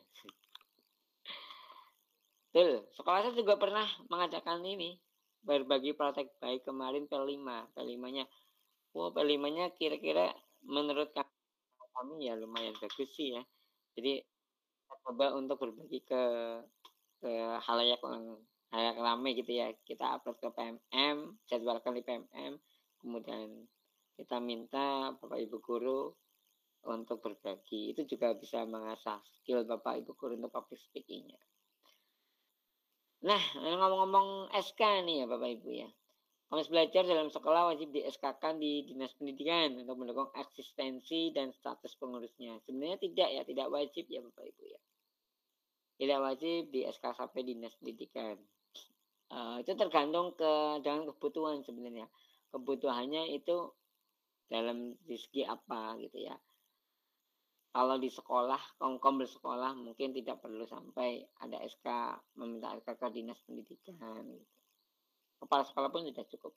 Betul, sekolah saya juga pernah mengadakan ini berbagi praktek baik kemarin P5-nya. P5-nya kira-kira menurut kami ya lumayan bagus sih ya. Jadi kita coba untuk berbagi ke halayak ramai gitu ya. Kita upload ke PMM, jadwalkan di PMM, kemudian kita minta Bapak Ibu guru untuk berbagi. Itu juga bisa mengasah skill Bapak Ibu guru untuk public speaking-nya. Nah, ngomong-ngomong SK nih ya Bapak Ibu ya. Komunitas belajar dalam sekolah wajib di SK-kan di Dinas Pendidikan untuk mendukung eksistensi dan status pengurusnya. Sebenarnya tidak wajib ya Bapak Ibu ya. Tidak wajib di SK sampai Dinas Pendidikan. Itu tergantung dengan kebutuhan sebenarnya. Kebutuhannya itu dalam segi apa gitu ya. Kalau di sekolah, kombel sekolah mungkin tidak perlu sampai ada SK, meminta SK ke Dinas Pendidikan gitu. Kepala sekolah pun sudah cukup.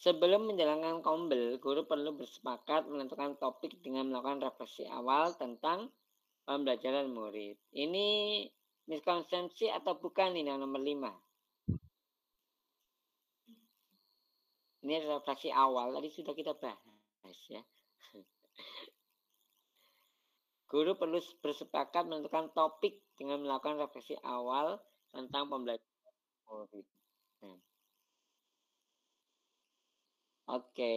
Sebelum menjalankan kombel, guru perlu bersepakat menentukan topik dengan melakukan refleksi awal tentang pembelajaran murid. Ini miskonsepsi atau bukan ini yang nomor 5? Ini refleksi awal, tadi sudah kita bahas ya. Guru perlu bersepakat menentukan topik dengan melakukan refleksi awal tentang pembelajaran murid. Oke.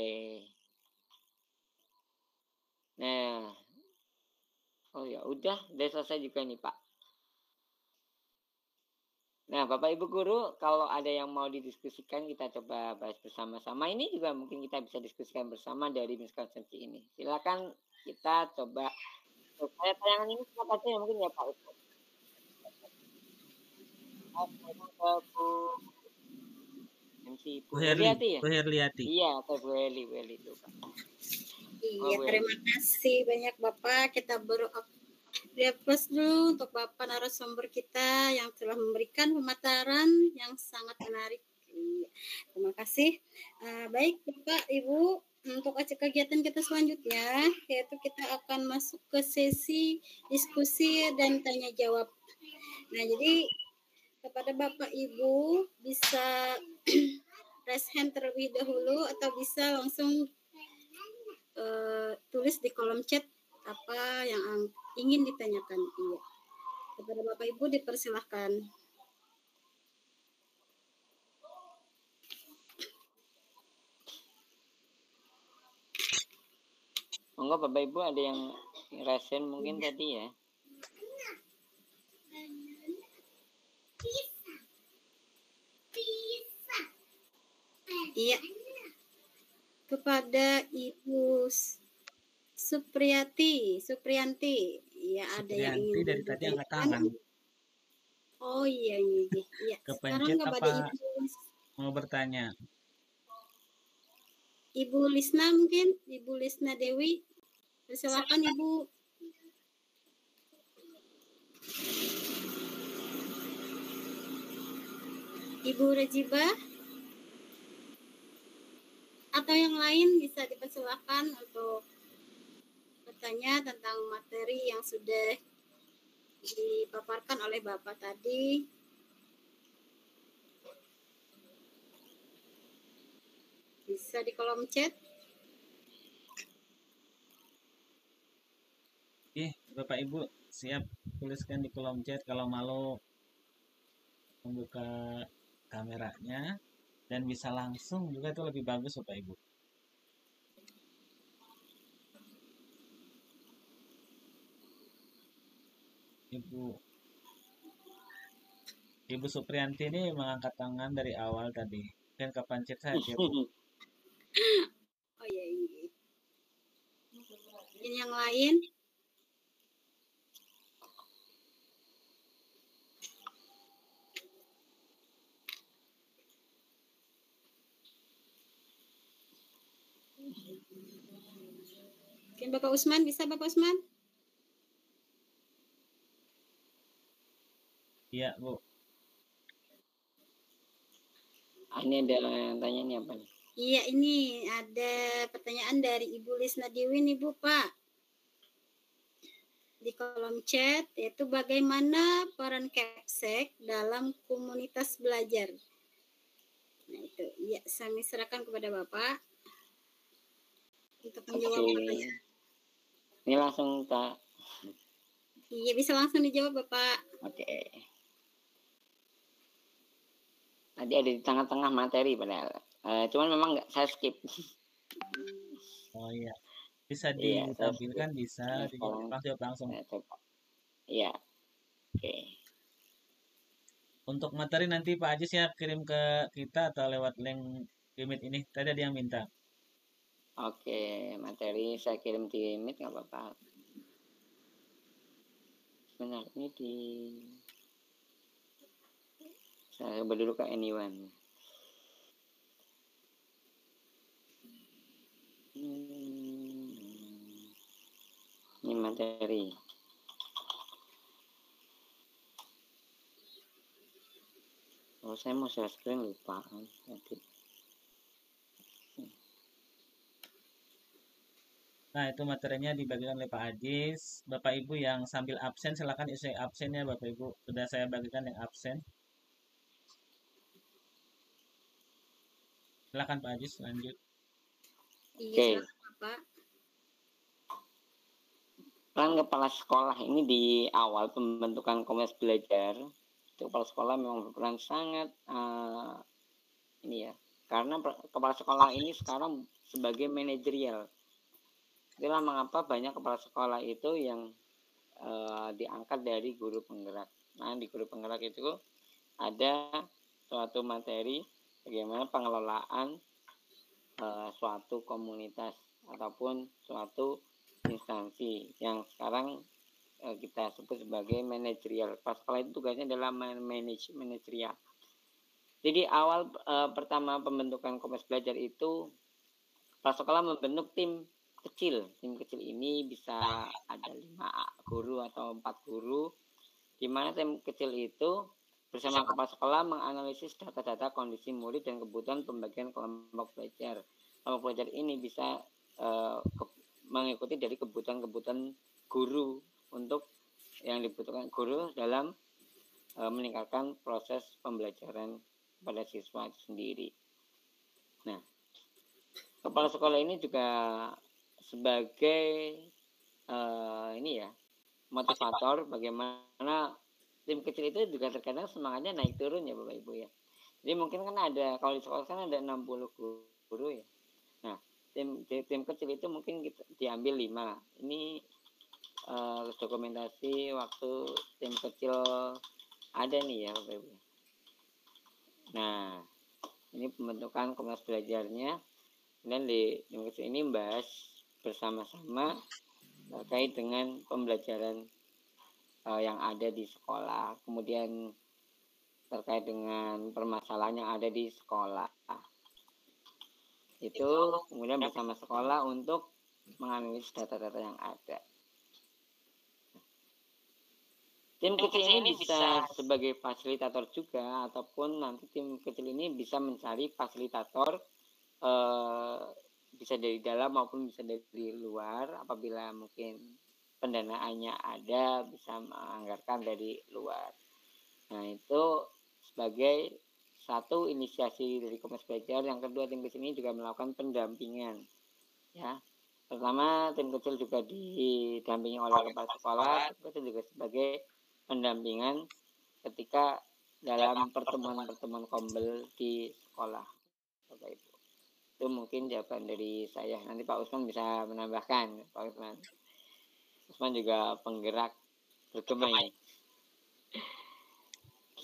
Nah, oh ya udah selesai juga nih Pak. Nah, Bapak Ibu guru, kalau ada yang mau didiskusikan kita coba bahas bersama-sama. Ini juga mungkin kita bisa diskusikan bersama dari miskonsepsi ini. Silakan kita coba. Saya tayangan ini siapa saja mungkin ya Pak. Bu Herliati ya? Bu Herliati. Iya, Bu Herli itu Pak. Iya, terima kasih banyak Bapak. Kita plus dulu untuk Bapak narasumber kita yang telah memberikan pemaparan yang sangat menarik. Terima kasih. Baik Bapak, Ibu, untuk kegiatan kita selanjutnya, yaitu kita akan masuk ke sesi diskusi dan tanya jawab. Nah, jadi kepada Bapak Ibu bisa raise hand terlebih dahulu atau bisa langsung tulis di kolom chat apa yang ingin ditanyakan. Iya. Kepada Bapak Ibu dipersilahkan. Monggo Bapak Ibu ada yang rasen mungkin tadi ya. Iya. Kepada Ibu Supriyanti. Iya, ada yang ingin dari tadi angkat tangan. Oh iya ini. Iya. Kepencet apa mau bertanya? Ibu Lisna mungkin, Ibu Lisna Dewi. Silakan Ibu. Ibu Rejiba atau yang lain bisa dipersilakan untuk bertanya tentang materi yang sudah dipaparkan oleh Bapak tadi. Bisa di kolom chat. Bapak Ibu siap tuliskan di kolom chat kalau malu membuka kameranya dan bisa langsung juga itu lebih bagus Bapak Ibu. Ibu Supriyanti ini mengangkat tangan dari awal tadi. Dan kepencet saja Bu. Oh iya ini. Ini yang lain. Mungkin Bapak Usman, bisa Bapak Usman? Iya Bu. Ini ada yang tanya nih apa nih? Iya ini ada pertanyaan dari Ibu Lisna Dewi nih Bu Pak. Di kolom chat yaitu bagaimana peran Kepsek dalam komunitas belajar. Nah itu, ya saya serahkan kepada Bapak untuk menjawab pertanyaan. Ini langsung Pak. Iya bisa langsung dijawab Bapak. Oke. Tadi ada di tengah-tengah materi padahal. Cuman memang nggak saya skip. Oh iya. Bisa ditampilkan, bisa dijawab langsung. Iya. Oke. Untuk materi nanti Pak Ajis ya kirim ke kita atau lewat link Meet ini. Tadi ada yang minta. Oke, materi saya kirim di Meet nggak apa-apa. Benar, ini di saya coba dulu ke anyone. Ini materi. Oh, saya mau share screen lupa tadi. Nah, itu materinya dibagikan oleh Pak Ajis. Bapak Ibu yang sambil absen, silakan isi absennya Bapak Ibu. Sudah saya bagikan yang absen. Silakan Pak Ajis, lanjut. Iya, Oke, silakan Bapak. peran kepala sekolah ini di awal pembentukan komunitas belajar, itu kepala sekolah memang berperan sangat ini ya, karena kepala sekolah ini sekarang sebagai manajerial. Itulah mengapa banyak kepala sekolah itu yang diangkat dari guru penggerak. Nah, di guru penggerak itu ada suatu materi bagaimana pengelolaan suatu komunitas ataupun suatu instansi yang sekarang kita sebut sebagai manajerial. Kepala sekolah itu tugasnya adalah manajerial. Jadi awal pertama pembentukan komunitas belajar itu kepala sekolah membentuk tim kecil. Tim kecil ini bisa ada 5 guru atau 4 guru, di mana tim kecil itu bersama kepala sekolah menganalisis data-data kondisi murid dan kebutuhan pembagian kelompok belajar. Kelompok belajar ini bisa mengikuti dari kebutuhan-kebutuhan guru untuk yang dibutuhkan guru dalam meningkatkan proses pembelajaran pada siswa itu sendiri. Nah, kepala sekolah ini juga sebagai ini ya, motivator bagaimana tim kecil itu juga terkadang semangatnya naik turun ya Bapak Ibu ya. Jadi mungkin kan ada, kalau di sekolah kan ada 60 guru ya. Nah, tim kecil itu mungkin kita diambil 5. Ini dokumentasi waktu tim kecil ada nih ya Bapak Ibu. Nah, ini pembentukan komunitas belajarnya. Dan di tim kecil ini membahas bersama-sama terkait dengan pembelajaran yang ada di sekolah, kemudian terkait dengan permasalahan yang ada di sekolah. Itu kemudian bersama sekolah untuk menganalisis data-data yang ada. Tim kecil ini bisa sebagai fasilitator juga, ataupun nanti tim kecil ini bisa mencari fasilitator bisa dari dalam maupun bisa dari luar. Apabila mungkin pendanaannya ada, bisa menganggarkan dari luar. Nah, itu sebagai satu inisiasi dari komunitas belajar. Yang kedua, tim kecil ini juga melakukan pendampingan ya. Pertama, tim kecil juga didampingi oleh kepala sekolah. Tim kecil juga sebagai pendampingan ketika dalam pertemuan-pertemuan kombel di sekolah Bapak Ibu. Itu mungkin jawaban dari saya. Nanti Pak Usman bisa menambahkan. Pak Usman juga penggerak bergema ini.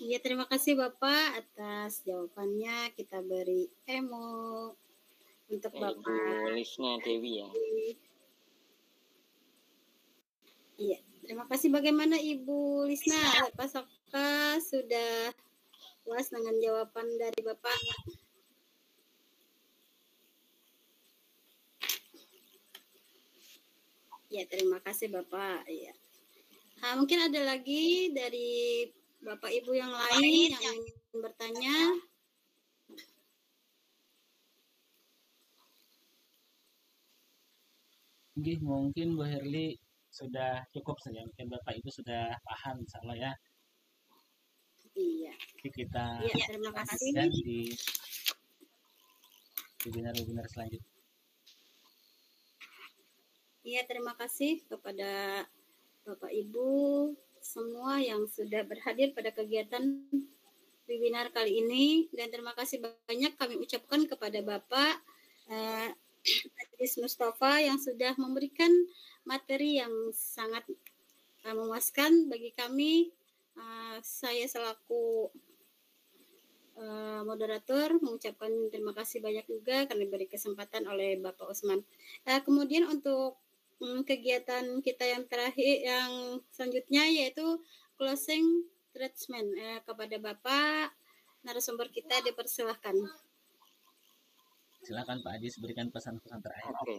Iya, terima kasih Bapak atas jawabannya. Kita beri emo untuk Bapak. Ibu Lisna Dewi ya. Iya, terima kasih. Bagaimana Ibu Lisna? Apakah sudah puas dengan jawaban dari Bapak? Ya, terima kasih Bapak. Ya. Nah, mungkin ada lagi dari Bapak Ibu yang lain yang ingin bertanya. Mungkin Bu Herli sudah cukup saja. Mungkin Bapak Ibu sudah paham insyaallah ya. Iya. Jadi kita terima kasih. dan di webinar selanjutnya. Iya, terima kasih kepada Bapak Ibu semua yang sudah berhadir pada kegiatan webinar kali ini, dan terima kasih banyak kami ucapkan kepada Bapak Ajis Mustafa yang sudah memberikan materi yang sangat memuaskan bagi kami. Saya selaku moderator mengucapkan terima kasih banyak juga karena diberi kesempatan oleh Bapak Usman. Kemudian untuk kegiatan kita yang terakhir, yang selanjutnya yaitu closing statement. Kepada Bapak narasumber kita dipersilahkan. Silakan Pak Ajis berikan pesan-pesan terakhir. Oke.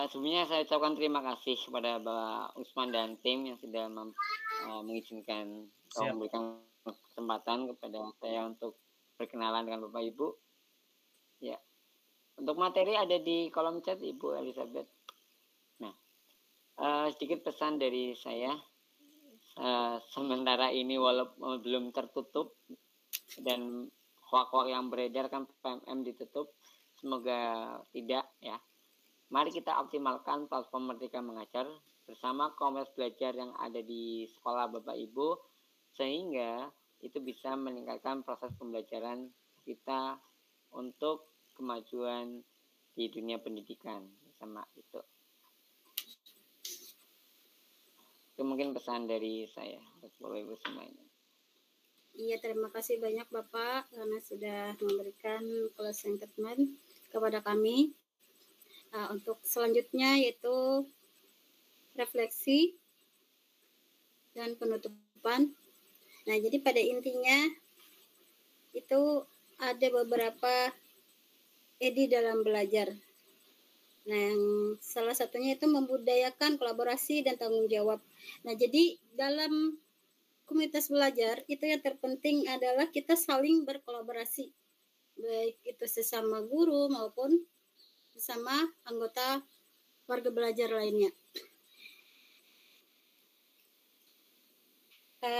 Sebelumnya saya ucapkan terima kasih kepada Bapak Usman dan tim yang sudah mengizinkan atau memberikan kesempatan kepada saya untuk berkenalan dengan Bapak Ibu. Ya, Untuk materi ada di kolom chat Ibu Elizabeth. Nah, sedikit pesan dari saya. Sementara ini walaupun belum tertutup dan hoak-hoak yang beredar kan PMM ditutup, semoga tidak ya. Mari kita optimalkan platform Merdeka Mengajar bersama komunitas belajar yang ada di sekolah Bapak Ibu, sehingga itu bisa meningkatkan proses pembelajaran kita untuk kemajuan di dunia pendidikan sama itu. Itu mungkin pesan dari saya buat Bapak Ibu semuanya. Iya, terima kasih banyak Bapak karena sudah memberikan closing statement kepada kami. Untuk selanjutnya yaitu refleksi dan penutupan. Nah, jadi pada intinya itu ada beberapa edi dalam belajar. Nah, yang salah satunya itu membudayakan kolaborasi dan tanggung jawab. Nah, jadi dalam komunitas belajar itu yang terpenting adalah kita saling berkolaborasi, baik itu sesama guru maupun bersama anggota warga belajar lainnya.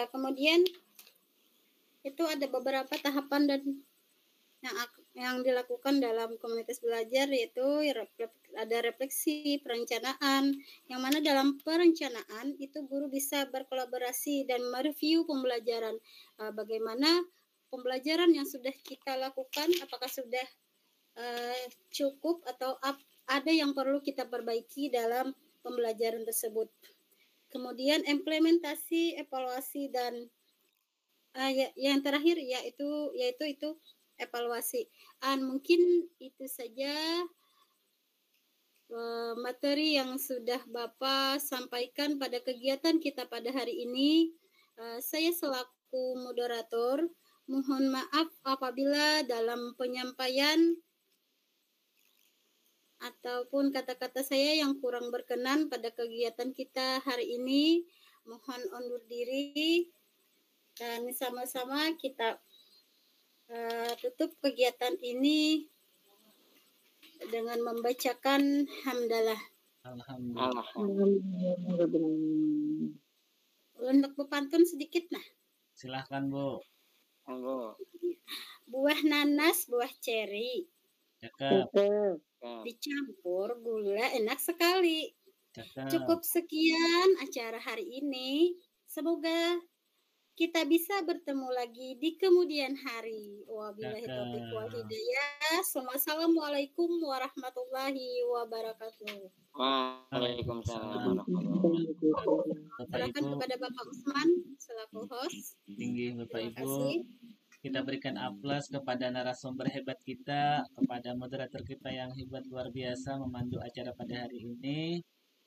Kemudian itu ada beberapa tahapan dan yang dilakukan dalam komunitas belajar, yaitu ada refleksi, perencanaan, yang mana dalam perencanaan itu guru bisa berkolaborasi dan mereview pembelajaran. Bagaimana pembelajaran yang sudah kita lakukan, apakah sudah cukup atau ada yang perlu kita perbaiki dalam pembelajaran tersebut. Kemudian implementasi, evaluasi, dan yang terakhir yaitu evaluasi. Mungkin itu saja materi yang sudah Bapak sampaikan pada kegiatan kita pada hari ini. Saya selaku moderator mohon maaf apabila dalam penyampaian ataupun kata-kata saya yang kurang berkenan pada kegiatan kita hari ini. Mohon undur diri dan sama-sama kita tutup kegiatan ini dengan membacakan hamdalah. Alhamdulillah. Untuk pepantun sedikit nah. Silahkan Bu. Buah nanas, buah ceri. Cakep. Dicampur gula enak sekali. Cakep. Cukup sekian acara hari ini. Semoga kita bisa bertemu lagi di kemudian hari. Wabillahi taufiq wal hidayah. Wassalamualaikum warahmatullahi wabarakatuh. Waalaikumsalam warahmatullahi wabarakatuh. Silakan kepada Bapak Usman selaku host. Tinggi Bapak Terima Ibu. kasih. Kita berikan aplaus kepada narasumber hebat kita, kepada moderator kita yang hebat luar biasa memandu acara pada hari ini.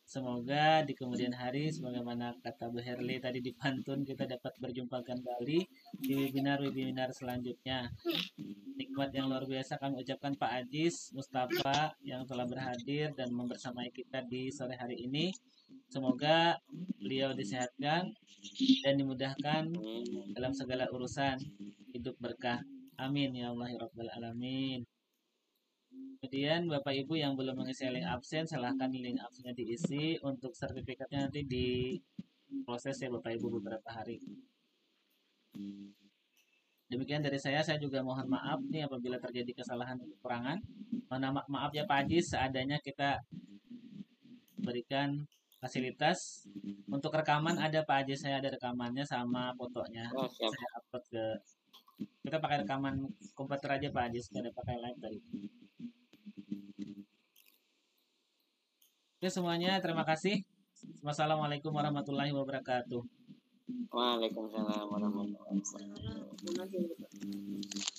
Semoga di kemudian hari, sebagaimana kata Bu Herli tadi di pantun, kita dapat berjumpa kembali di webinar-webinar selanjutnya. Nikmat yang luar biasa kami ucapkan Pak Ajis Mustafa yang telah berhadir dan membersamai kita di sore hari ini. Semoga beliau disehatkan dan dimudahkan dalam segala urusan, hidup berkah. Amin ya Allah ya Rabbal Alamin. Kemudian Bapak Ibu yang belum mengisi link absen, silahkan link absennya diisi. Untuk sertifikatnya nanti diproses ya Bapak Ibu beberapa hari. Demikian dari saya juga mohon maaf nih apabila terjadi kesalahan dan kekurangan. Mohon maaf ya Pak Haji, seadanya kita berikan fasilitas. Untuk rekaman ada Pak Haji, saya ada rekamannya sama fotonya. Saya upload ke, kita pakai rekaman komputer aja Pak Haji, sudah pakai live tadi. Oke semuanya, terima kasih. Wassalamualaikum warahmatullahi wabarakatuh. Waalaikumsalam warahmatullahi wabarakatuh.